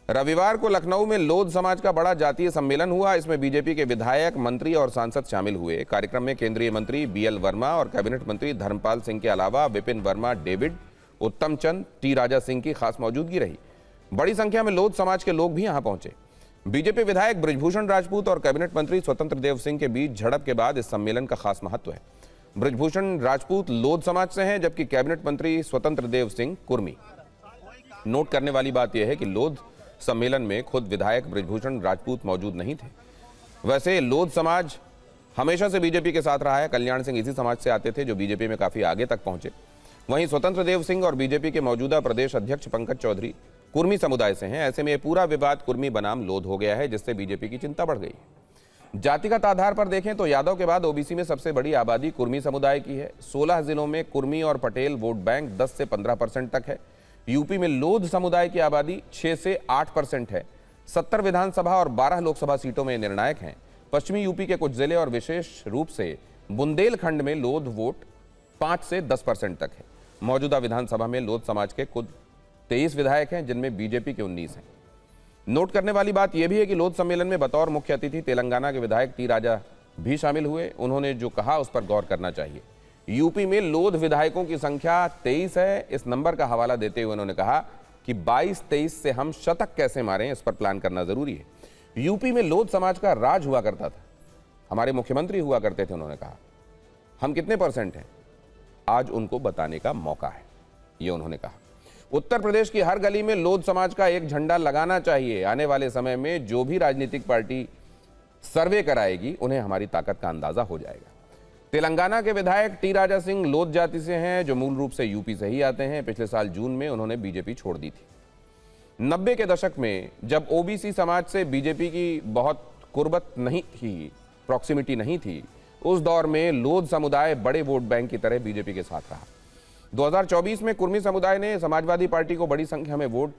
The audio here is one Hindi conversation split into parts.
रविवार को लखनऊ में लोध समाज का बड़ा जातीय सम्मेलन हुआ। इसमें बीजेपी के विधायक, मंत्री और सांसद शामिल हुए। कार्यक्रम में केंद्रीय मंत्री बीएल वर्मा और कैबिनेट मंत्री धर्मपाल सिंह के अलावा विपिन वर्मा, डेविड, उत्तम चंद, टी राजा सिंह की खास मौजूदगी रही। बड़ी संख्या में लोध समाज के लोग भी यहां पहुंचे। बीजेपी विधायक बृजभूषण राजपूत और कैबिनेट मंत्री स्वतंत्र देव सिंह के बीच झड़प के बाद इस सम्मेलन का खास महत्व है। बृजभूषण राजपूत लोध समाज से हैं, जबकि कैबिनेट मंत्री स्वतंत्र देव सिंह कुर्मी। नोट करने वाली बात यह है कि लोध सम्मेलन में खुद विधायक बृजभूषण राजपूत मौजूद नहीं थे। वैसे लोध समाज हमेशा से बीजेपी के साथ रहा है। कल्याण सिंह इसी समाज से आते थे, जो बीजेपी में काफी आगे तक पहुंचे। वहीं स्वतंत्र देव सिंह और बीजेपी के मौजूदा प्रदेश अध्यक्ष पंकज चौधरी कुर्मी समुदाय से हैं। ऐसे में यह पूरा विवाद कुर्मी बनाम लोध हो गया है, जिससे बीजेपी की चिंता बढ़ गई है। जातिगत आधार पर देखें तो यादव के बाद ओबीसी में सबसे बड़ी आबादी कुर्मी समुदाय की है। 16 जिलों में कुर्मी और पटेल वोट बैंक 10 से 15% तक है। यूपी में लोध समुदाय की आबादी 6 से 8% है। 70 विधानसभा और 12 लोकसभा सीटों में निर्णायक हैं। पश्चिमी यूपी के कुछ जिले और विशेष रूप से बुंदेलखंड में लोध वोट 5 से 10% तक है। मौजूदा विधानसभा में लोध समाज के कुल 23 विधायक हैं, जिनमें बीजेपी के 19 हैं। नोट करने वाली बात यह भी है कि लोध सम्मेलन में बतौर मुख्य अतिथि तेलंगाना के विधायक टी राजा भी शामिल हुए। उन्होंने जो कहा उस पर गौर करना चाहिए। यूपी में लोध विधायकों की संख्या 23 है। इस नंबर का हवाला देते हुए उन्होंने कहा कि 22-23 से हम शतक कैसे मारें, इस पर प्लान करना जरूरी है। यूपी में लोध समाज का राज हुआ करता था, हमारे मुख्यमंत्री हुआ करते थे। उन्होंने कहा हम कितने % हैं, आज उनको बताने का मौका है, ये उन्होंने कहा। उत्तर प्रदेश की हर गली में लोध समाज का एक झंडा लगाना चाहिए। आने वाले समय में जो भी राजनीतिक पार्टी सर्वे कराएगी, उन्हें हमारी ताकत का अंदाजा हो जाएगा। तेलंगाना के विधायक टी राजा सिंह लोध जाति से हैं, जो मूल रूप से यूपी से ही आते हैं। पिछले साल जून में उन्होंने बीजेपी छोड़ दी थी। 90 के दशक में जब ओबीसी समाज से बीजेपी की बहुत कुर्बत नहीं थी, प्रॉक्सिमिटी नहीं थी, उस दौर में लोध समुदाय बड़े वोट बैंक की तरह बीजेपी के साथ रहा। 2024 में कुर्मी समुदाय ने समाजवादी पार्टी को बड़ी संख्या में वोट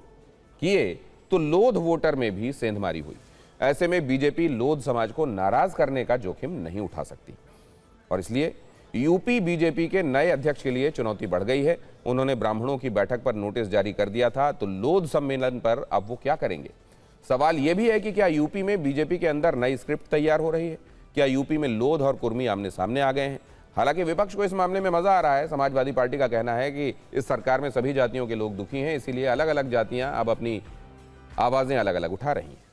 किए तो लोध वोटर में भी सेंधमारी हुई। ऐसे में बीजेपी लोध समाज को नाराज करने का जोखिम नहीं उठा सकती और इसलिए यूपी बीजेपी के नए अध्यक्ष के लिए चुनौती बढ़ गई है। उन्होंने ब्राह्मणों की बैठक पर नोटिस जारी कर दिया था, तो लोध सम्मेलन पर अब वो क्या करेंगे? सवाल यह भी है कि क्या यूपी में बीजेपी के अंदर नई स्क्रिप्ट तैयार हो रही है? क्या यूपी में लोध और कुर्मी आमने सामने आ गए हैं? हालांकि विपक्ष को इस मामले में मजा आ रहा है। समाजवादी पार्टी का कहना है कि इस सरकार में सभी जातियों के लोग दुखी हैं, इसीलिए अलग अलग जातियां अब अपनी आवाजें अलग अलग उठा रही हैं।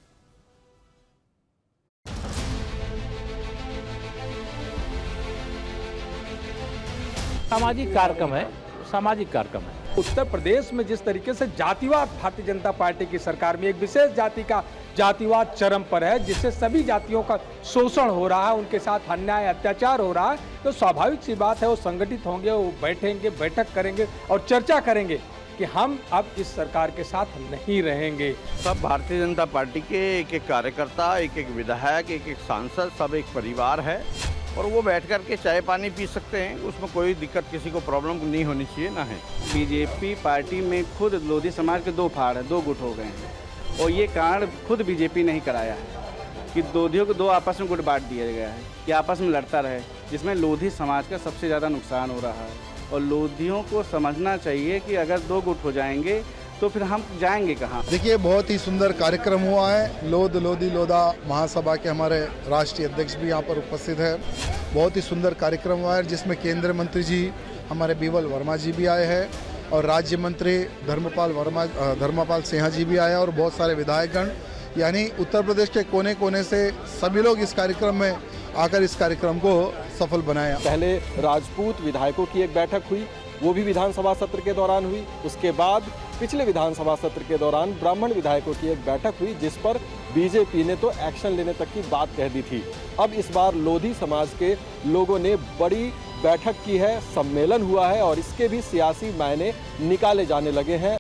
सामाजिक कार्यक्रम है, सामाजिक कार्यक्रम है। उत्तर प्रदेश में जिस तरीके से जातिवाद भारतीय जनता पार्टी की सरकार में एक विशेष जाति का जातिवाद चरम पर है, जिससे सभी जातियों का शोषण हो रहा है, उनके साथ अन्याय अत्याचार हो रहा है, तो स्वाभाविक सी बात है वो संगठित होंगे, वो बैठेंगे, बैठक करेंगे और चर्चा करेंगे कि हम अब इस सरकार के साथ नहीं रहेंगे। सब भारतीय जनता पार्टी के एक एक कार्यकर्ता, एक एक विधायक, एक एक सांसद, सब एक परिवार है और वो बैठ कर के चाय पानी पी सकते हैं। उसमें कोई दिक्कत, किसी को प्रॉब्लम नहीं होनी चाहिए, ना है। बीजेपी पार्टी में खुद लोधी समाज के 2 फाड़ हैं, 2 गुट हो गए हैं और ये कारण खुद बीजेपी नहीं कराया है कि लोधियों को 2 आपस में गुट बांट दिया गया है कि आपस में लड़ता रहे, जिसमें लोधी समाज का सबसे ज़्यादा नुकसान हो रहा है। और लोधियों को समझना चाहिए कि अगर 2 गुट हो जाएंगे तो फिर हम जाएंगे कहाँ। देखिए, बहुत ही सुंदर कार्यक्रम हुआ है। लोध लोधी लोधा महासभा के हमारे राष्ट्रीय अध्यक्ष भी यहाँ पर उपस्थित है। बहुत ही सुंदर कार्यक्रम हुआ है, जिसमें केंद्रीय मंत्री जी हमारे बीएल वर्मा जी भी आए हैं और राज्य मंत्री धर्मपाल सिंह जी भी आए और बहुत सारे विधायकगण, यानी उत्तर प्रदेश के कोने कोने से सभी लोग इस कार्यक्रम में आकर इस कार्यक्रम को सफल बनाया। पहले राजपूत विधायकों की एक बैठक हुई, वो भी विधानसभा सत्र के दौरान हुई। उसके बाद पिछले विधानसभा सत्र के दौरान ब्राह्मण विधायकों की एक बैठक हुई, जिस पर बीजेपी ने तो एक्शन लेने तक की बात कह दी थी। अब इस बार लोधी समाज के लोगों ने बड़ी बैठक की है, सम्मेलन हुआ है और इसके भी सियासी मायने निकाले जाने लगे हैं।